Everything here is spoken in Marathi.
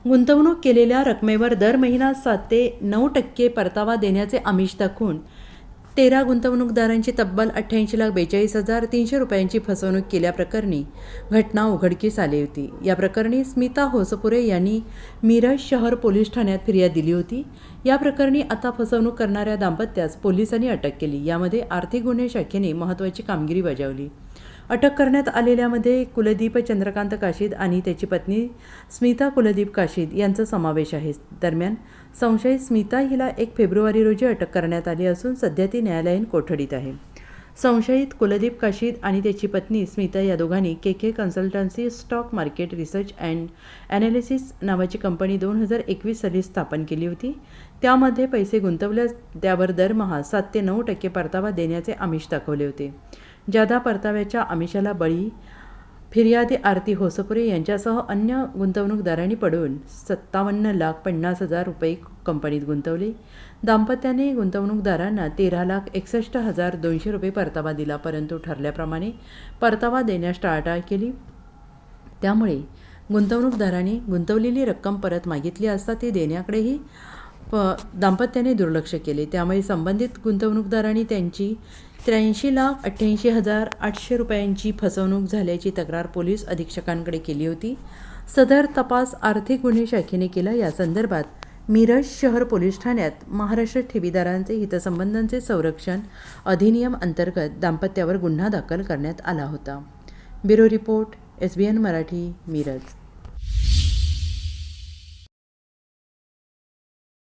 गुंतवणूक केलेल्या रकमेवर दर महिना 7 ते 9% परतावा देण्याचे आमिष दाखवून 13 गुंतवणूकदारांची तब्बल 88,42,300 रुपयांची फसवणूक केल्याप्रकरणी घटना उघडकीस आली होती। या प्रकरणी स्मिता होसपुरे यांनी मिरज शहर पोलीस ठाण्यात फिर्याद दिली होती। या प्रकरणी आता फसवणूक करणाऱ्या दाम्पत्यास पोलिसांनी अटक केली। यामध्ये आर्थिक गुन्हे शाखेने महत्त्वाची कामगिरी बजावली। अटक करण्यात आलेल्यामध्ये कुलदीप चंद्रकांत काशीद आणि त्याची पत्नी स्मिता कुलदीप काशीद यांचा समावेश आहे। दरम्यान संशयित स्मिता हिला 1 फेब्रुवारी रोजी अटक करण्यात आली असून सध्या ती न्यायालयीन कोठडीत आहे। संशयित कुलदीप काशीद आणि त्याची पत्नी स्मिता या दोघांनी KK consultancy stock market research and analysis नावाची कंपनी 2021 साली स्थापन केली होती। त्यामध्ये पैसे गुंतवल्यास त्यावर दरमहा 7 ते 9% परतावा देण्याचे आमिष दाखवले होते। जादा परताव्याच्या आमिषाला बळी फिर्यादी आरती होसपुरे यांच्यासह अन्य गुंतवणूकदारांनी पडून 57,50,000 रुपये कंपनीत गुंतवले। दाम्पत्याने गुंतवणूकदारांना 13,61,200 रुपये परतावा दिला, परंतु ठरल्याप्रमाणे परतावा देण्यास टाळाटाळ केली। त्यामुळे गुंतवणूकदारांनी गुंतवलेली रक्कम परत मागितली असता ती देण्याकडेही दाम्पत्याने दुर्लक्ष केले। त्यामुळे संबंधित गुंतवणूकदारांनी त्यांची 83,88,800 रुपयांची फसवणूक झाल्याची तक्रार पोलीस अधीक्षकांकडे केली होती। सदर तपास आर्थिक गुन्हे शाखेने केला। या संदर्भात मिरज शहर पोलीस ठाण्यात महाराष्ट्र ठेवीदारांचे हितसंबंधांचे संरक्षण अधिनियम अंतर्गत दाम्पत्यावर गुन्हा दाखल करण्यात आला होता। Bureau report, SBN Marathi, Miraj.